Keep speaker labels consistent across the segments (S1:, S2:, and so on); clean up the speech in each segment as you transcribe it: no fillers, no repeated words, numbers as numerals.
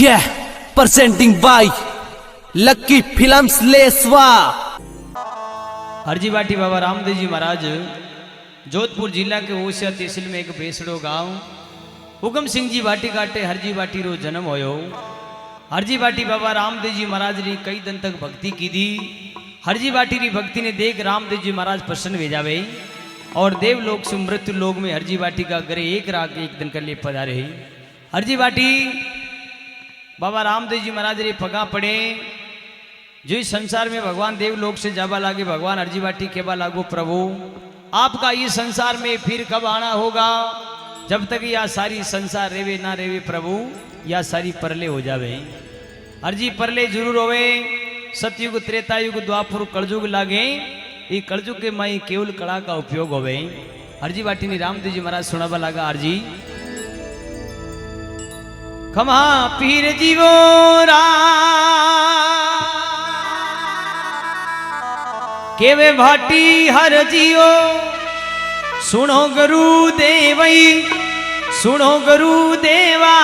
S1: Yeah, presenting by Lucky Films लेसवा।
S2: Harji बाटी बाबा रामदेव जी महाराज जोधपुर जिला के ओसिया तहसील में एक बेसड़ो गांव हुकम सिंह जी बाटी काटे हरजी बाटी रो जन्म होयो। हरजी बाटी बाबा रामदेव जी महाराज ने कई दिन तक भक्ति की थी। हरजी बाटी री भक्ति ने देख रामदेव जी महाराज प्रसन्न हो जावे और देवलोक से मृत्यु लोक में हरजी बाटी का घरे एक रात एक दिन कर लिए पधारे। हरजी बाटी बाबा रामदेव जी महाराज रे पगा पड़े जो इस संसार में भगवान देवलोक से जाबा लागे। भगवान हरजी बाटी केबा लागो, प्रभु आपका इस संसार में फिर कब आना होगा? जब तक यह सारी संसार रेवे ना रेवे प्रभु, या सारी परले हो जावे। हरजी परले जरूर होवे। सतयुग त्रेतायुग द्वापर कलयुग लागे। ये कलयुग के माई केवल कला का उपयोग होवे। हरजी बाटी ने रामदेव जी महाराज सुनावा लगा। हरजी खमा पीर जीवो रा केवे भाटी हर जियो सुनो गुरु देवई सुनो गुरु देवा।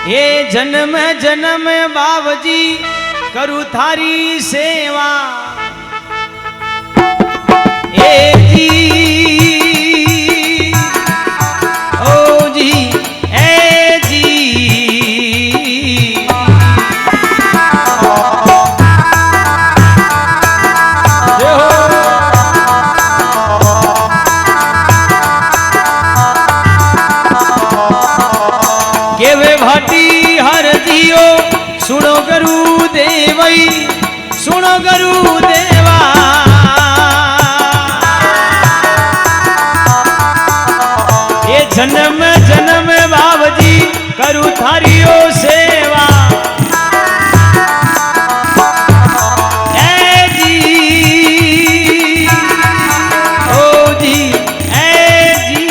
S2: ये जन्म जन्म बाबजी करू थारी सेवा। ए जी ओ जी ए जी केवे भाटी हर जियो सुनो गुरु देवई सुनो गुरु देवा। ये जन्म जन्म बाबजी करू थारियो सेवा। ए जी ओ जी ए जी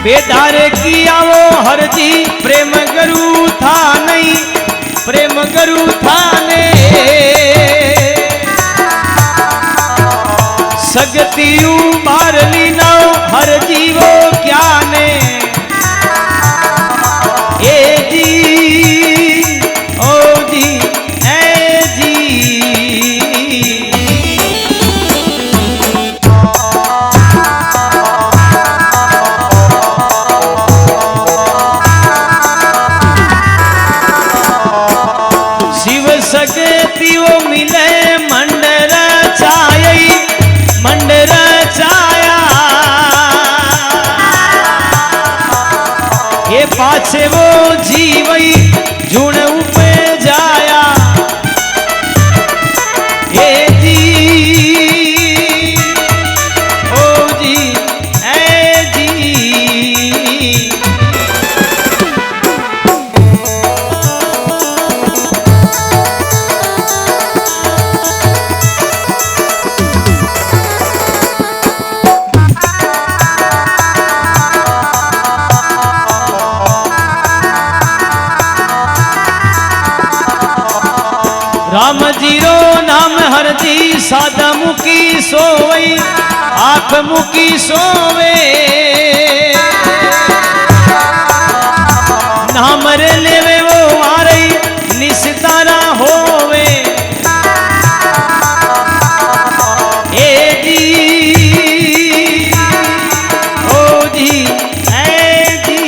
S2: बेदार किया वो हरजी प्रेम गुरु था नहीं प्रेम गुरु था ने सगती उबार ली ना हर जीवो क्या ने। ए जी ओ जी ए जी सकतियो मिले मंडर छाई मंडर छाया। ये पाछे वो जीवई जुण उपे जाया। ये जी ओ जी ए जी राम जीरो नाम हरजी सादा मुकी सोवई आँख मुकी सोवे। नाम रे लेवे वो मारे निस्तारा होवे। ए जी ओ जी ए जी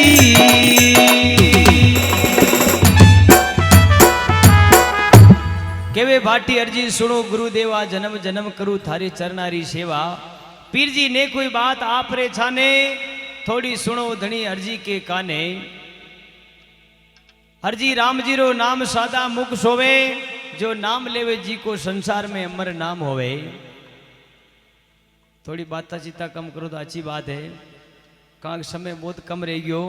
S2: केवे भाटी अर्जी सुनो गुरुदेवा जन्म जन्म करू थारी चरनारी सेवा। पीर जी ने कोई बात आप रे छाने थोड़ी सुनो धनी अर्जी के काने। हरजी राम जी रो नाम सादा मुख सोवे जो नाम लेवे जी को संसार में अमर नाम होवे। थोड़ी बात चिता कम करो तो अच्छी बात है। कहाँ समय बहुत कम रह गयो।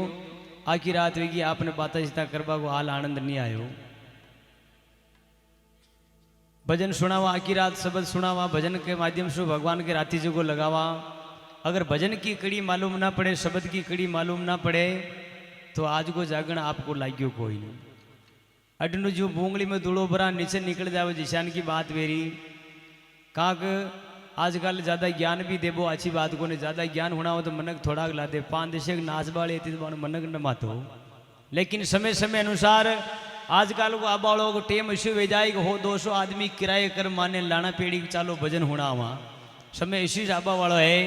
S2: आखी रात वेगी आपने बात चिता करवा को हाल आनंद नहीं आयो। भजन सुनावा आखी रात शब्द सुनावा भजन के माध्यम से भगवान के राती जो को लगावा। अगर भजन की कड़ी मालूम ना पड़े शब्द की कड़ी मालूम ना पड़े तो आज को जागण आपको लाग्यो कोई नहीं। अडनु जो बूंगली में धूड़ो भरा नीचे निकल जावे जिशान की बात मेरी काक आजकल ज़्यादा ज्ञान भी देवो अच्छी बात को नहीं, ज़्यादा ज्ञान होना हो तो मनक थोड़ा ला दे 5 दशक नाच बाले मनक न मातो। लेकिन समय समय अनुसार आजकल को आबालों को टेम इश्यू हो जाएगा हो 200 आदमी किराए कर माने लाना पेड़ी चालो भजन होना वहाँ समय इश्यू आबा वाला है।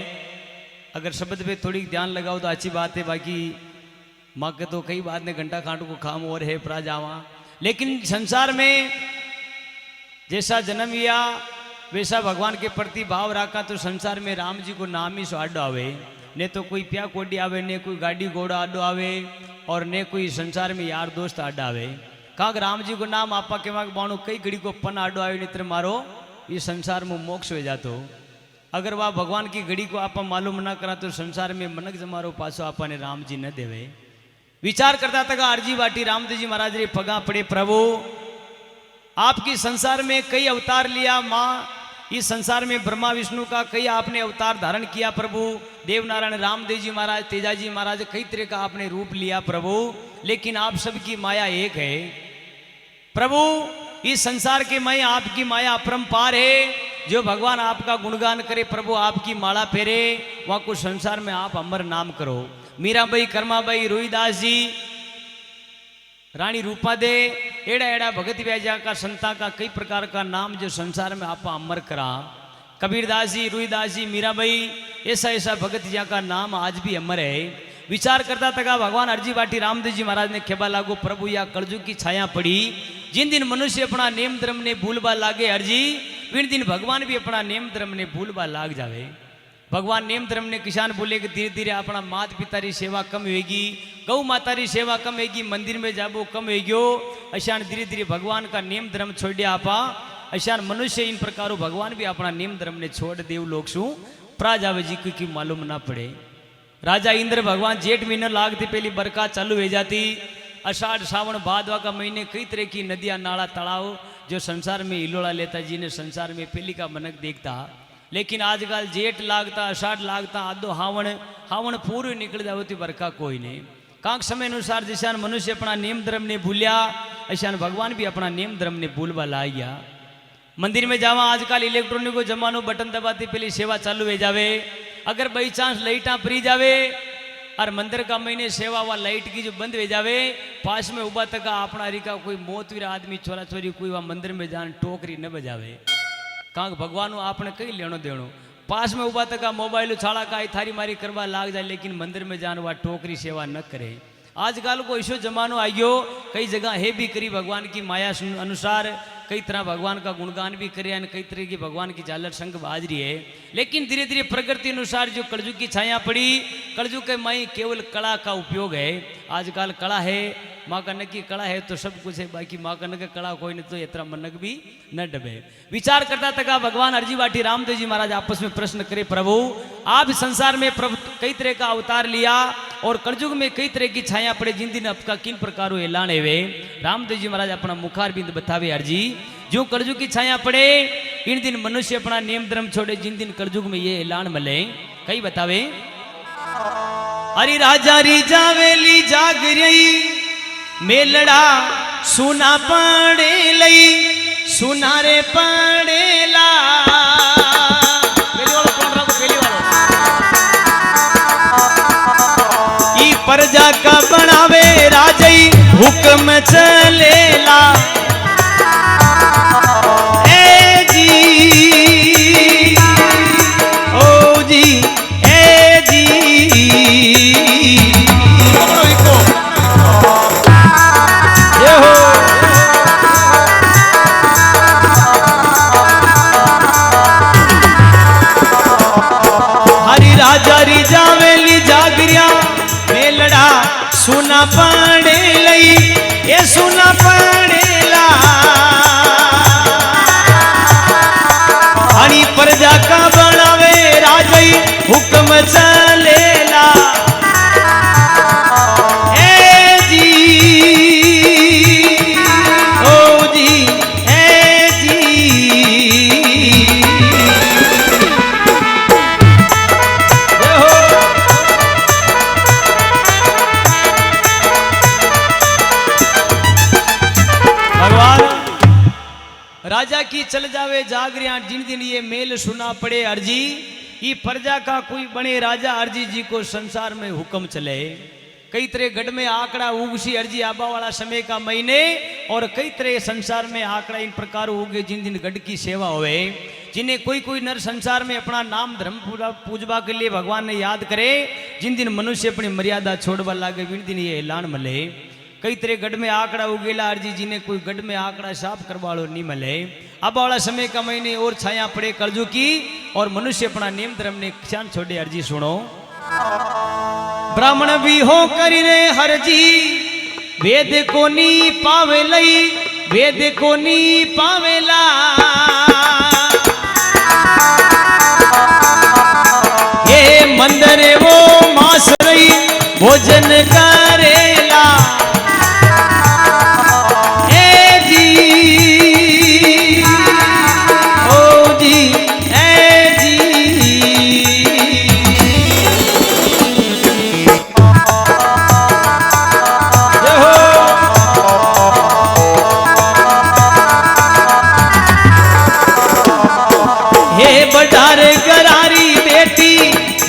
S2: अगर शब्द पे थोड़ी ध्यान लगाओ तो अच्छी बात है, बाकी माँ के तो कई बात ने घंटा कांटू को खाम और है प्रा जावा। लेकिन संसार में जैसा जन्म लिया वैसा भगवान के प्रति भाव रखा तो संसार में राम जी को नाम ही स्वाडो आवे, ने तो कोई प्या कोडी आवे, ने कोई गाड़ी घोड़ा आडो आवे और ने कोई संसार में यार दोस्त आडा आवे। काक राम जी को नाम आपा के बाणु कई घड़ी को पन आडो आवे नित्र मारो ये संसार में मोक्ष हो जातो। अगर वह भगवान की घड़ी को आप मालूम ना करा तो संसार में मनक जमारो पासो आपा ने राम जी न देवे। विचार करता था अर्जी बाटी रामदेव जी महाराज रे पगा पड़े प्रभु आपकी संसार में कई अवतार लिया माँ, इस संसार में ब्रह्मा विष्णु का कई आपने अवतार धारण किया प्रभु, देवनारायण रामदेव जी महाराज तेजाजी महाराज कई तरह का आपने रूप लिया प्रभु, लेकिन आप सबकी माया एक है प्रभु। इस संसार के माया आपकी माया अपरंपार है। जो भगवान आपका गुणगान करे प्रभु आपकी माला फेरे वहाँ को संसार में आप अमर नाम करो। मीराबाई कर्माबाई रोहिदास जी रानी रूपा दे एड़ा एड़ा भगत व्याजा का संता का कई प्रकार का नाम जो संसार में आप अमर करा। कबीरदास जी रोहिदास जी मीराबाई ऐसा ऐसा भगत जी का नाम आज भी अमर है। विचार करता था भगवान अर्जी बाटी रामदेव जी महाराज ने खेबा लागो प्रभु या कलजुग की छाया पड़ी। जिन दिन मनुष्य अपना नेम धर्म ने भूलबा लागे अर्जी विन दिन भगवान भी अपना नेम धर्म ने भूलबा लाग जावे। भगवान नेम धर्म ने किसान बोले कि धीरे धीरे अपना माता पिता री सेवा कम होगी, गौ माता री सेवा कम होगी, मंदिर में जाबो कम होगो। अशान धीरे धीरे भगवान का नेम धर्म छोड़ दिया आपा। अशान मनुष्य इन प्रकारों भगवान भी अपना नेम धर्म ने छोड़ देव लोग शू प्रा जावे जी की मालूम ना पड़े। राजा इंद्र भगवान जेठ महीना लागती पहली बरखा चालू हो जाती। अषाढ़ सावन भादवा का महीने कई तरह की नदियां नाला तालाव जो संसार में हिलोड़ा लेता जी ने संसार में पहली का मनक देखता। लेकिन आजकल जेठ लागता अषाढ़ लागता आदो हावण हावण पूरी निकल जाती बरखा कोई नहीं। कांक समय अनुसार जैसा मनुष्य अपना नेम धर्म ने भूलिया ऐसा भगवान भी अपना नेम धर्म ने भूलवा लाया। मंदिर में जावा आजकल इलेक्ट्रॉनिक को जमानो बटन दबाती पहली सेवा चालू हो जावे। अगर बाई चांस लाइटा फ्री जावे और मंदिर का महीने सेवा व लाइट की जो बंद हो जावे पास में उबा तक अपना रिका कोई मोतवीर आदमी छोरा छोरी कोई वह मंदिर में जान टोकरी न बजावे। कांक भगवान आपने कई लेनो देनो पास में उबा तक मोबाइल छाड़ा का थारी मारी करवा लाग जाए, लेकिन मंदिर में जान वह टोकरी सेवा न करे। आजकल को ऐसो जमानो आयो कई जगह है भी करी भगवान की माया अनुसार कई तरह भगवान का गुणगान भी करे और कई तरह की भगवान की झालर संग बाज रही है। लेकिन धीरे धीरे प्रकृति अनुसार जो कलजुग की छाया पड़ी, कलजुग के माई केवल कला का उपयोग है। आजकल कला है माँ कनक की कला है तो सब कुछ है, बाकी माँ कनक की कला कोई नहीं तो इतना मनक भी न डबे। विचार करता था भगवान अर्जी बाटी रामदेव जी महाराज आपस में प्रश्न करे प्रभु आप संसार में प्रभु कई तरह का अवतार लिया और कलयुग में कई तरह की छाया पड़े, जिन दिन आपका किन प्रकारों ऐलान है वे रामदेव जी महाराज अपना मुखार बिंद बतावे अर्जी जो कलयुग की छाया पड़े इन दिन मनुष्य अपना नियम धर्म छोड़े, जिन दिन कलयुग में ये ऐलान मिले कई बतावे। अरे राजा री जावेली जाग रही मेलड़ा सुना पड़े लई सुनारे पड़ेला। ई प्रजा का बनावे राजई हुक्म चलेला। ए जी ओ जी ए जी ये हो हरी राजा री जावेली जागरिया मेलड़ा सुना पड़े लई ये सुना पड़ेला। हरी प्रजा का बनावे राजई हुक्म चलेला। ए जी ओ जी ए जी राजा की चल जावे जागरिया जिन दिन ये मेल सुना पड़े अर्जी ये प्रजा का कोई बने राजा अर्जी जी को संसार में हुक्म चले। कई तरह गढ़ में आंकड़ा उगसी अर्जी आबा वाला समय का महीने और कई तरह संसार में आंकड़ा इन प्रकार उगे जिन दिन गढ़ की सेवा होवे। जिन्हें कोई कोई नर संसार में अपना नाम धर्म पूजवा के लिए भगवान ने याद करे। जिन दिन मनुष्य अपनी मर्यादा छोड़वा लागे जिन दिन ये ऐलान मिले। कई तरह गढ़ में आंकड़ा उगेला अर्जी जिन्हें कोई गढ़ में आंकड़ा साफ करवा लो नहीं मिले। अब वाला समय का महीने और छाया पड़े कर्जू की और मनुष्य अपना नियम धर्म ने क्षण छोड़े। अर्जी सुनो ब्राह्मण भी हो करी रे हरजी वेद को नी पावे लई वेद को नी पावेला। ये मंदिर वो मास रही भोजन करेला।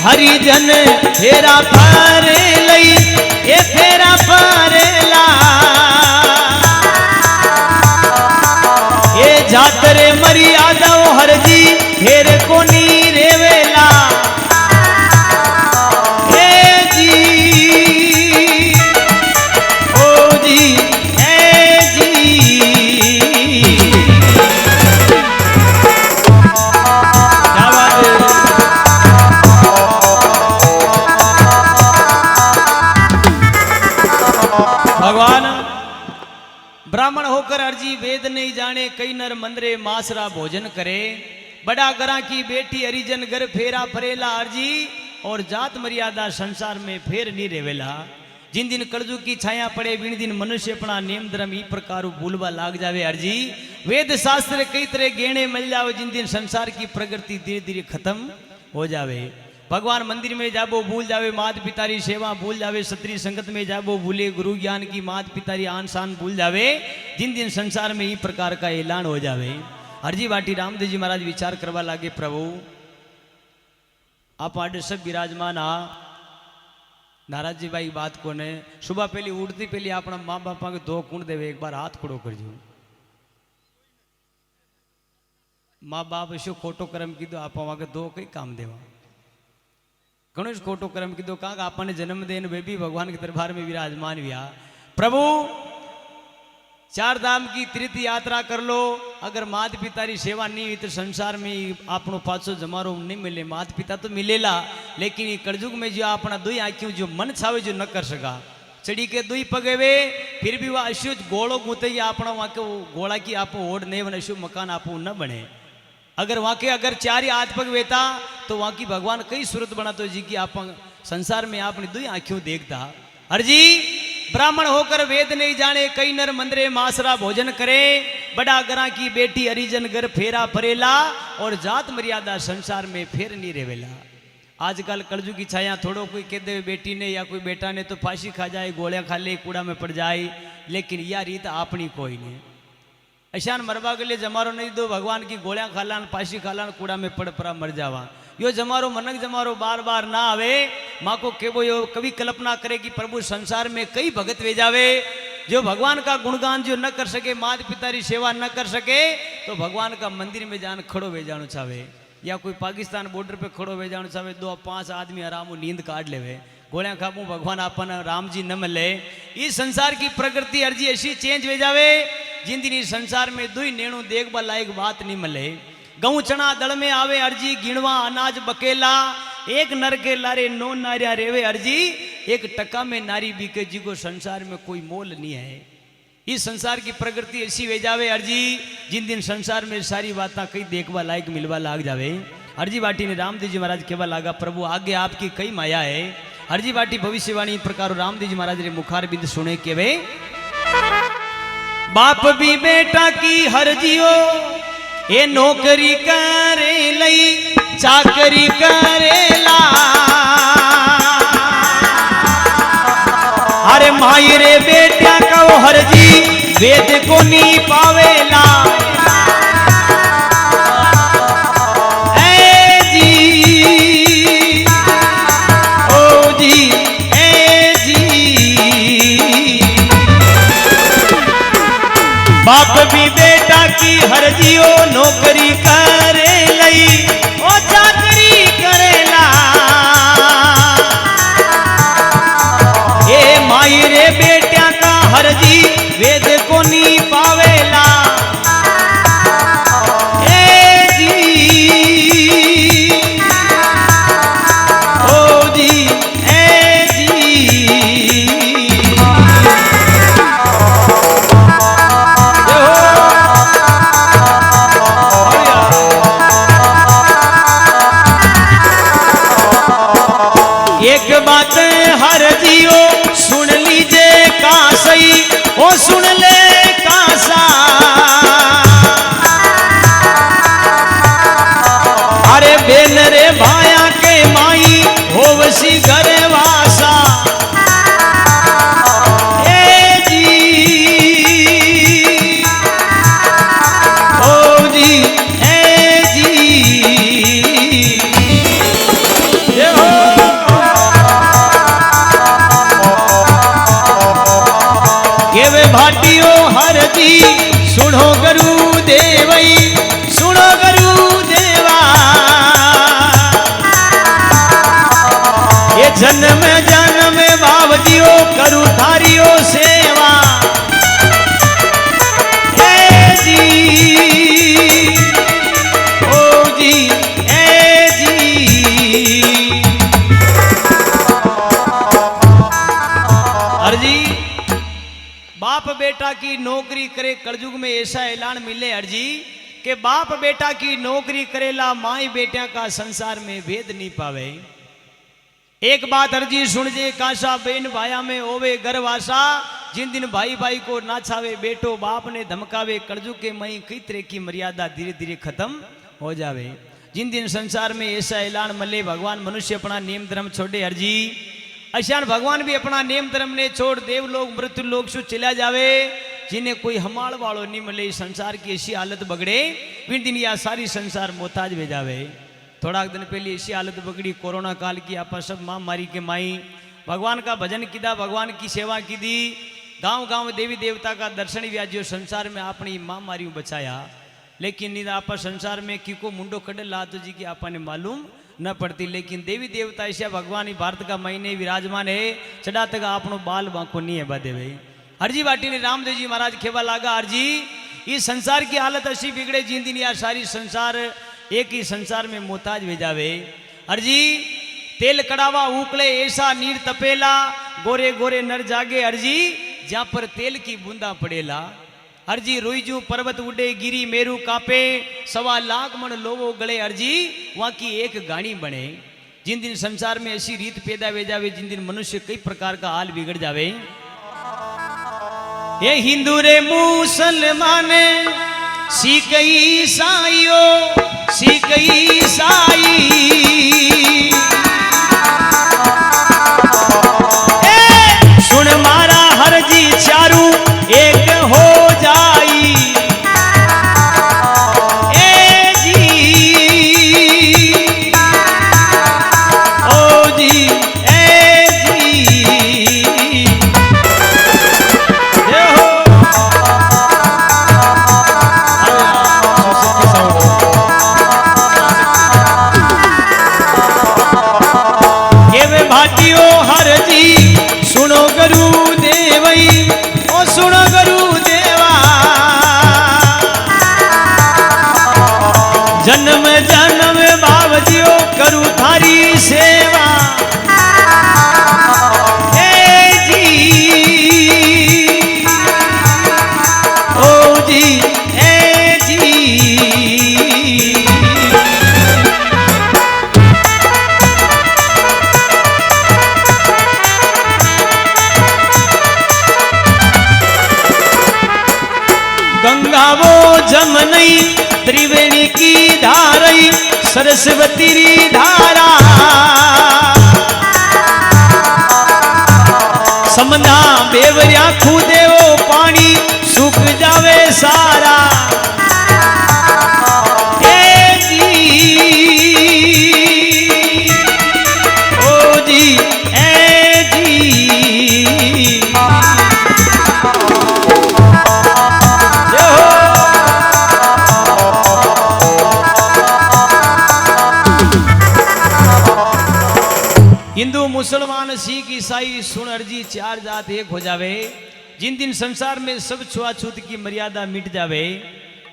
S2: हरिजन फेरा फरे लई ए फेरा फरेला। ये जातरे मर्यादा हरजी फेर कोनी रेवेला। हे जी ओ जी ए जी भगवान ब्राह्मण होकर अर्जी वेद नहीं जाने कई नर मंदरे मासरा भोजन करे। बड़ा गरा की बेटी हरिजन घर फेरा फरेला अर्जी और जात मर्यादा संसार में फेर नहीं रेवेला। जिन दिन कलजू की छाया पड़े बिन दिन मनुष्य अपना नियम धर्म ई प्रकार भूलवा लाग जावे। अर्जी वेद शास्त्र कई तरह गेणे मिल जावे जिन दिन संसार की प्रगति धीरे धीरे खत्म हो जावे। भगवान मंदिर में जाबो भूल जावे मात पिता री सेवा भूल जावे। क्षत्रिय संगत में जाबो भूले गुरु ज्ञान की मात पिता री आन शान भूल जावे। जिन दिन संसार में ई प्रकार का ऐलान हो जावे। हरजी बाटी रामदेव जी महाराज विचार करवा लागे प्रभु आप आडे सब विराजमान आ नाराज जी भाई बात को ने सुबह पहली उठती पहली अपना माँ बापा के दो कुण देवे एक बार हाथ खड़ो करजो। माँ बाप शो खोटो कर्म कीधो आप वहां दो कई काम देवा घणो खोटो कर्म कीधो कहा आपने जन्म देन वे भी भगवान के दरबार में विराजमान हुआ। प्रभु चार धाम की तीर्थ यात्रा कर लो अगर माता पिता की सेवा नहीं हुई तो संसार में आपनो पाछो जमारो नहीं मिले। माता पिता तो मिलेला लेकिन कलयुग में जो अपना दुई आंखियों जो मन छावे जो न कर सका चढ़ी के दुई पगेवे फिर भी वह अशु गोड़ो गुते अपना वहाँ के गोड़ा की आप ओढ़ नहीं बने अशु मकान आप न बने। अगर वहाँ के अगर चार ही हाथ पग वेता तो वहाँ की भगवान कई सूरत बना तो जी की आप संसार में आपने दुई आंखियों देखता। हरजी ब्राह्मण होकर वेद नहीं जाने कई नर मंदरे मासरा भोजन करे। बड़ा गरा की बेटी हरिजन घर फेरा फरेला और जात मर्यादा संसार में फेर नहीं रेवेला। आजकल कलजू की छाया थोड़ो कोई कह दे बेटी ने या कोई बेटा ने तो फांसी खा जाए गोलियां खा ले कूड़ा में पड़ जाए लेकिन यह रीत अपनी कोई नहीं। ऐशान मरवा के लिए जमारो नहीं दो भगवान की गोलियां खालान फांसी खालान कूड़ा में पड़ पड़ा मर जावा। यो जमारो मनक जमारो बार बार ना आवे। माँ को केवो यो कभी कल्पना करे कि प्रभु संसार में कई भगत वे जावे जो भगवान का गुणगान जो न कर सके माता पिता की सेवा न कर सके तो भगवान का मंदिर में जान खड़ो वे जानो चाहे या कोई पाकिस्तान बॉर्डर पे खड़ो वे जानो चाहे 2-5 आदमी आराम नींद काट लेवे गोलियां खापू भगवान अपन राम जी न मिले। इस संसार की प्रकृति अर्जी ऐसी चेंज हो जावे जिन दिन संसार में दुई नेणु देखबा लायक बात नहीं मिले। गऊ चना दल में आवे अर्जी गिणवा अनाज बकेला एक नर के लारे 9 नारिया रेवे अर्जी एक टका में नारी बिके जी को संसार में कोई मोल नहीं है। इस संसार की प्रकृति ऐसी वे जावे अर्जी जिन दिन संसार में सारी बातें कई देखवा लायक मिलवा लाग जावे। अर्जी बाटी ने रामदेव जी महाराज केवा लागा प्रभु आगे आपकी कई माया है। अर्जी बाटी भविष्यवाणी प्रकार रामदेव जी महाराज ने मुखार बिंद सुने के वे बाप भी बेटा की हरजियो ये नौकरी करे लई चाकरी करेला। अरे माई रे बेटा का हरजी वेद को नहीं पावेला। बाप भी बेटा की हरजियो नौकरी करे लई ओ चाकरी करेला ए माई रे बेटा का हरजी वेद को नी पावेला ए जी ओ जी ए जी एक बात हर जियो सुन लीजे का सही ओ सुन ले कासा अरे बेन रे भाया के माई होवसी घर वासा ए जी ओ जी ए जी ये हो केवे भाटियो हर जी सुनो गुरु देवई सुनो गुरु देवा ये जन्म जन्म बावजियो करू थारियो सेवा ए जी ओ जी ए जी अर्जी बाप बेटा की नौकरी करे कलयुग में ऐसा ऐलान मिले अर्जी के बाप बेटा की नौकरी करेला माई बेटिया का संसार में भेद नहीं पावे। एक बात अर्जी सुन जे काशा बेन भाया में ओवे गरवासा जिन दिन भाई भाई को नाचावे बेटो बाप ने धमकावे कलयुग के मई कई तरह की मर्यादा धीरे धीरे खत्म हो जावे। जिन दिन संसार में ऐसा ऐलान मिले भगवान मनुष्य अपना नियम धर्म छोड़े अर्जी अशान भगवान भी अपना नियम धर्म ने छोड़ देव लोग मृत्यु लोग सु चला जावे जिन्हें कोई हमाल वालों नहीं मिले संसार की ऐसी हालत बगड़े फिर दिन या सारी संसार मोहताज भेज जावे। थोड़ा दिन पहले ऐसी हालत बगड़ी कोरोना काल की आप सब महामारी के माई भगवान का भजन किया भगवान की सेवा की दी गांव गांव देवी देवता का दर्शन भी आज संसार में अपनी महामारी बचाया लेकिन आप संसार में की को मुंडो कड़े ला तो जी की आपने मालूम न पड़ती लेकिन देवी देवता ऐसा भगवान ही भारत का महीने विराजमान है चढ़ा तक आपनो बाल बांको नहीं है बादे भाई। हरजी बाटी ने रामदेव जी महाराज खेवा लागा हरजी इस संसार की हालत ऐसी बिगड़े जिन दिन यार सारी संसार एक ही संसार में मोहताज भेजावे। हरजी तेल कड़ावा उकले ऐसा नीर तपेला गोरे गोरे नर जागे हरजी जहाँ पर तेल की बूंदा पड़ेला अर्जी रोईजू पर्वत उड़े गिरी मेरू कापे 1.25 लाख मन लोवो गले अर्जी वहाँ की एक गाड़ी बने। जिन दिन संसार में ऐसी रीत पैदा हो जावे जिन दिन मनुष्य कई प्रकार का हाल बिगड़ जावे। ये हिंदू रे मुसलमान सिख ईसाइयो सिख ईसाई सुन मारा हर जी चारू एक हो जाई ए जी ओ जी ए जी ये हो ये वे भाटियो हर जी सुनो गुरु देवई ओ सुनो गुरु देवा जन्म जन्म बावजियो करू थारी सेवा ए जी ओ जी ए जी गंगा वो जमनई त्रिवेणी की धारई सरस्वती री धारा समना बेवरिया खूदे वो पानी सूख जावे सारा ए जी ओ जी ए जी मुसलमान सिख ईसाई सुन अर्जी चार जात एक हो जावे। जिन दिन संसार में सब छुआछूत की मर्यादा मिट जावे।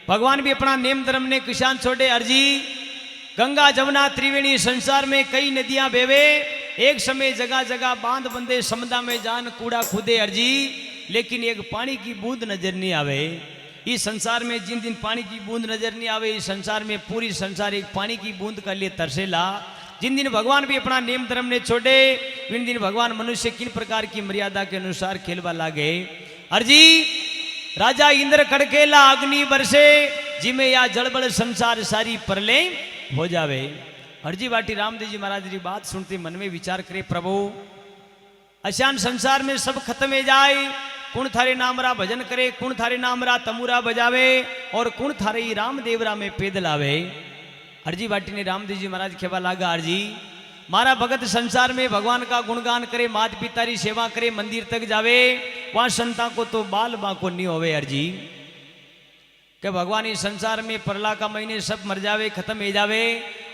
S2: भगवान भी अपना नेम धर्म ने किसान छोड़े अर्जी। गंगा जमुना त्रिवेणी संसार में कई नदियां बेवे। एक समय जगह जगह बांध बंदे समुद्र में जान कूड़ा खुदे अर्जी। लेकिन एक पानी की बूंद नजर नहीं आवे। इस संसार में जिन दिन पानी की बूंद नजर नहीं आवे, इस संसार में पूरी संसार एक पानी की बूंद के लिए तरसेला। जिन दिन भगवान भी अपना नेम धर्म ने छोड़े, उन दिन भगवान मनुष्य किन प्रकार की मर्यादा के अनुसार खेलवा लागे। अर्जी राजा इंद्र कड़केला अग्नि बरसे, जिमे या जलबल संसार सारी परले हो जावे। अर्जी बाटी रामदेव जी महाराज की बात सुनते मन में विचार करे, प्रभु अशान संसार में सब खत्म हो जाए। कौन थारे नामरा भजन करे, कौन थारे नामरा तमुरा बजावे, और कौन थारे रामदेवरा में पैदल आवे। अर्जी बाटी ने रामदेव जी महाराज खेवा लागा, अर्जी मारा भगत संसार में भगवान का गुणगान करे, मात पिता की सेवा करे, मंदिर तक जावे, वहां संता को तो बाल बाको नहीं होवे। अर्जी के भगवान इस संसार में परला का महीने सब मर जावे, खत्म हो जावे,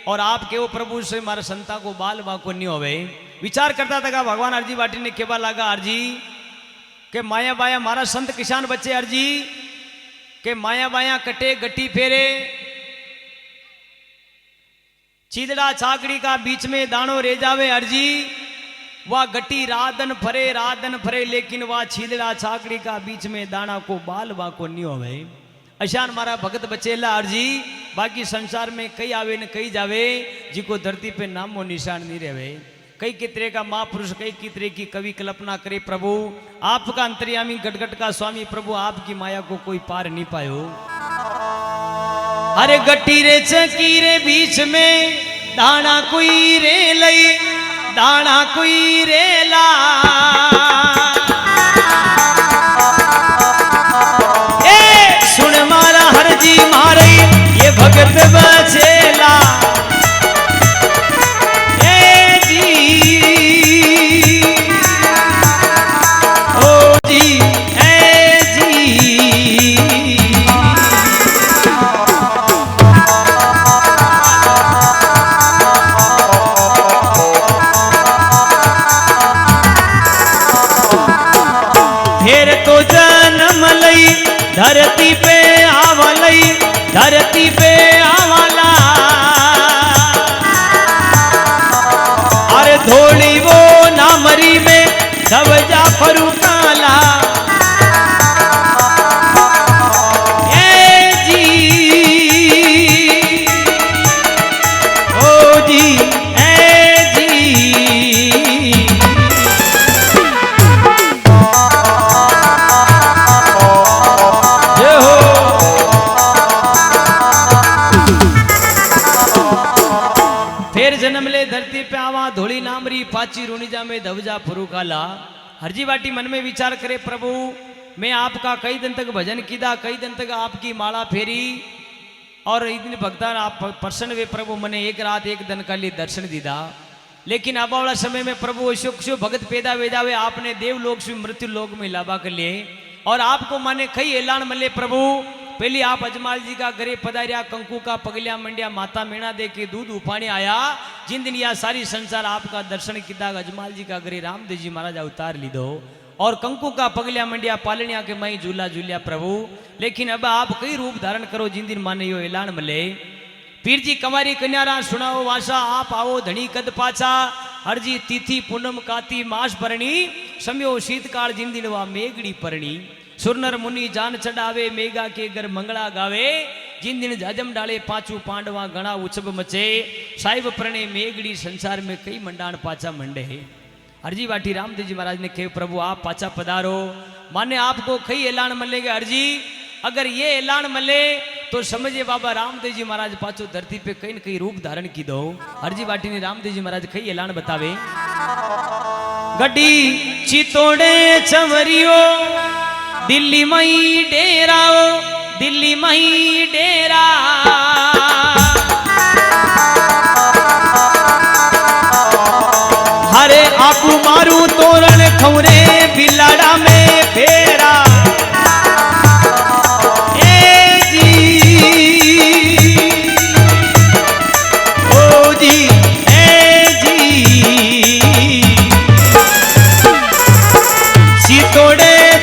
S2: और आप केवो प्रभु से मारा संता को बाल बाको नहीं होवे। विचार करता था भगवान अर्जी बाटी ने केवा लागा, अर्जी के माया बाया मारा संत किसान बच्चे अर्जी के माया बाया कटे गट्टी फेरे, चीदड़ा छाकड़ी का बीच में दानो रे जावे। अर्जी वह गट्टी राधन फरे, लेकिन वह छीदड़ा छाकड़ी का बीच में दाना को बाल वाको नहीं होवे। अशान मारा भगत बचेला अर्जी। बाकी संसार में कई आवे न कई जावे, जिको धरती पे नामो निशान नहीं रहे। कई कितरे का महापुरुष, कई कितरे की कवि कल्पना करे। प्रभु आपका अंतर्यामी गटगट का स्वामी, प्रभु आपकी माया को कोई पार नहीं पायो। अरे गट्टी रे चकी रे बीच में दाना कोई रे लई, दाना कोई रे ला। ए सुन मारा हरजी मारे ये भगत बचेला। ए जी ओ जी ए जी धरती पे आवलई, धरती पे आवाला। अरे धोली वो नामरी में सब जाफरू काला। ए जी ओ जी ए जी जन्म ले धरती पे आवा, धोली नामरी पाची रूणीजा में धवजा फरू काला। हरजी बाटी मन में विचार करे, प्रभु मैं आपका कई दिन तक भजन किया, कई दिन तक आपकी माला फेरी, और इतने भक्तान आप प्रसन्न वे प्रभु मने एक रात एक दिन का लिए दर्शन दीदा। लेकिन अब वाला समय में प्रभु अशोक भगत पैदा वेदावे आपने देवलोक से मृत्यु लोक में लाभा कर लिए, और आपको माने कई ऐलान मले। प्रभु पहले आप अजमाल जी का घरे पधारिया, कंकु का पगलिया मंडिया, माता मेणा दे के दूध उपाने आया। जिन दिन यह सारी संसार आपका दर्शन किया, अजमाल जी का घरे रामदेव जी महाराज अवतार लीधो, और कंकु का पगलिया मंडिया पालनिया के मई झूला झूलिया प्रभु। लेकिन अब आप कई रूप धारण करो, जिन दिन माने यो ऐलान मले। पीर जी कमारी कन्यारा सुनाओ वासा, आप आओ धनी कद पाचा। हरजी तिथि पूनम काती मास भरणी, समयो शीतकाल जिन दिन वा मेघड़ी परणी। सुरनर मुनि जान चढ़ावे, मेघा के घर मंगला गावे। जिन दिन जाजम डाले पांचू पांडवा, गणा उछब मचे। साहिब प्रणे मेघड़ी, संसार में कई मंडाण पाचा मंडे। हरजी बाटी रामदेव जी महाराज ने कहे, प्रभु आप पाचा पधारो, माने आपको कई ऐलान मिलेगा। हरजी अगर ये ऐलान मिले तो समझे बाबा रामदेव जी महाराज पाचो धरती पे कई न कई रूप धारण की दो। हरजी बाटी ने रामदेव जी महाराज कई ऐलान बतावे। गड्डी चितोड़े चवरियो, दिल्ली मई डेराओ, दिल्ली मई डेरा। हरे आपू मारू तोरण खौरे, बिलाड़ा में फेरा। ए जी ओ जी ए जी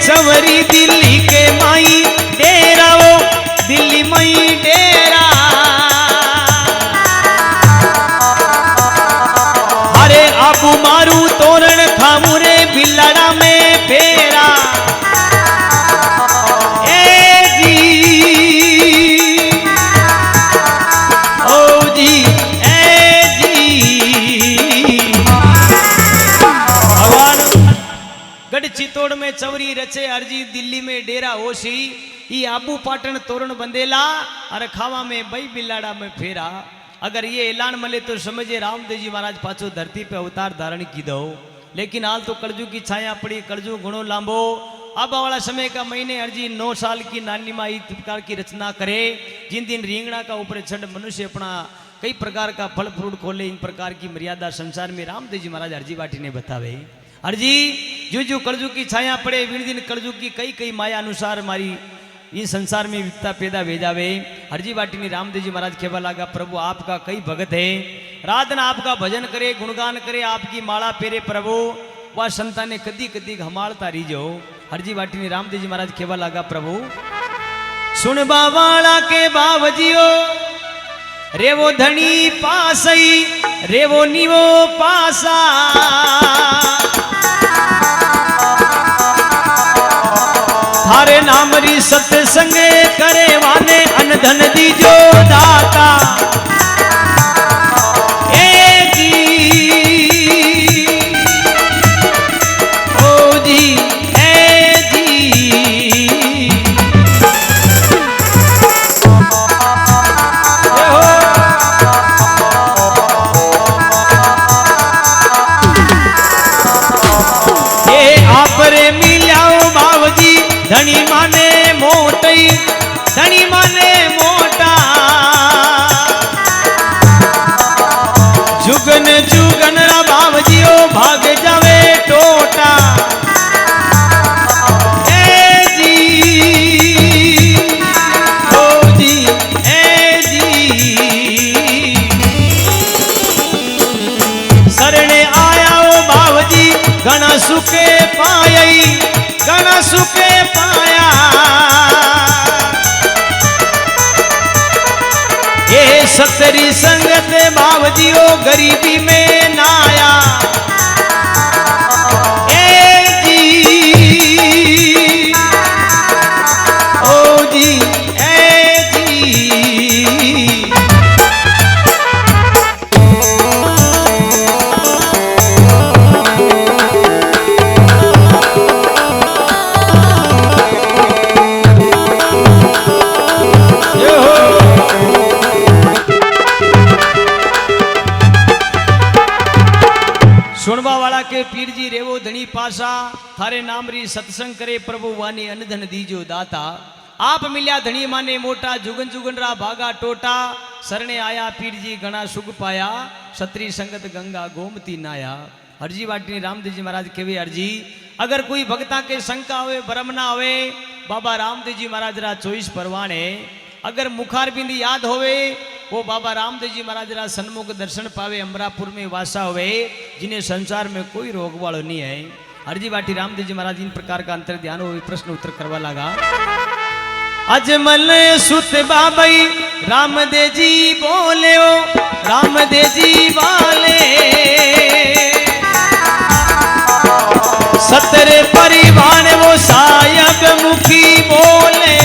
S2: चवरी दिल्ली के माई डेरा वो दिल्ली मई डेरा अरे आबू मारू तोरण खामू रे बिल्लाड़ा में फेरा ए जी ओ जी ए जी भगवान गढ़ चित्तौड़ में चवरी रचे अर्जी दिल्ली में डेरा होशी ई आबू पाटन तोरण बंदेला अरे खावा में बई बिल्लाड़ा में फेरा अगर ये ऐलान मिले तो समझे रामदेव जी महाराज पाछो धरती पे अवतार धारण की दो लेकिन हाल तो कलजू की छाया पड़ी कलजू गुणो लांबो अब वाला समय का महीने अर्जी 9 साल की नानी माँ इस प्रकार की रचना करे जिन दिन रिंगणा का ऊपर छड़ मनुष्य अपना कई प्रकार का फल फ्रूट खोले इन प्रकार की मर्यादा संसार में रामदेव जी महाराज अर्जी बाटी ने बतावे अर्जी जो जो कलजू की छाया पड़े विन दिन कलजू की कई कई माया अनुसार हमारी इस संसार में विपता पैदा भेजावे हरजी बाटी रामदेव जी महाराज कहवा लगा प्रभु आपका कई भगत है रात दिन आपका भजन करे गुणगान करे आपकी माला पेरे प्रभु वह संतान ने कदी कदी हमालता रहीजो हरजी बाटी रामदेव जी महाराज कहवा लगा प्रभु सुनबा वाला के बावजियो रेवो धनी पासई रेवो नीवो पासा थारे नाम री सत्संगे करे वाने अनधन दीजो दाता ए जी ओ जी ए जी ये आप रे मिलाओ बाबजी धनी माने मोटई धनी माने मोटा जुगन जुगन बाबजियो भाग जावे टोटा ए जी ओ जी ए जी सरणे आया ओ बाबजी घना सुखे पायई घना सुखे पाया ये सतरी संगत बावजियो गरीबी में नाया ए जी ओ जी ए जी सुनवा वाला के पीर जी रेवो धनी पासा थारे नाम री सत्संग करे प्रभु वानी अनधन दीजो दाता आप मिल्या धनी माने मोटा जुगन जुगन रा भागा टोटा सरणे आया पीर जी घना सुख पाया सत्री संगत गंगा गोमती नाया हरजी वाटी रामदेव जी महाराज केवे हरजी अगर कोई भक्ता के शंका होवे भरम ना होवे बाबा रामदेव जी महाराज रा 24 परवाने अगर मुखार बिंदी याद होवे वो बाबा रामदेव जी महाराज रा सन्मुख दर्शन पावे अमरापुर में वासा हुए जिन्हें संसार में कोई रोग वालों नहीं है हरजी बाटी रामदेव जी महाराज इन प्रकार का अंतर ध्यान हो प्रश्न उत्तर करवा लगा अजमल सुत बाबई रामदेव जी बोले ओ रामदेव जी वाले सतरे परिवार वो सायब मुखी बोले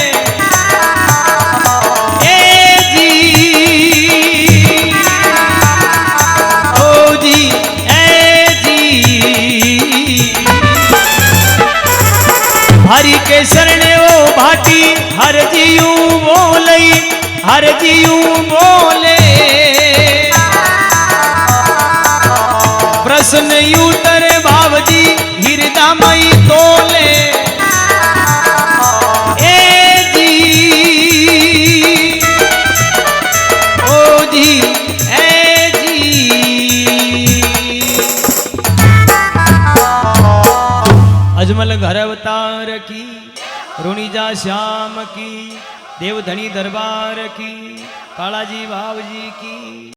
S2: हरि के शरणे ओ भाटी हर जीऊ बोले हर जीऊ बोले प्रश्न यूतर भावजी हृदय तोले ए जी ओ जी ए जी अजमल घर अवतार की रुणिजा श्याम की देवधनी दरबार की कालाजी बाबजी की।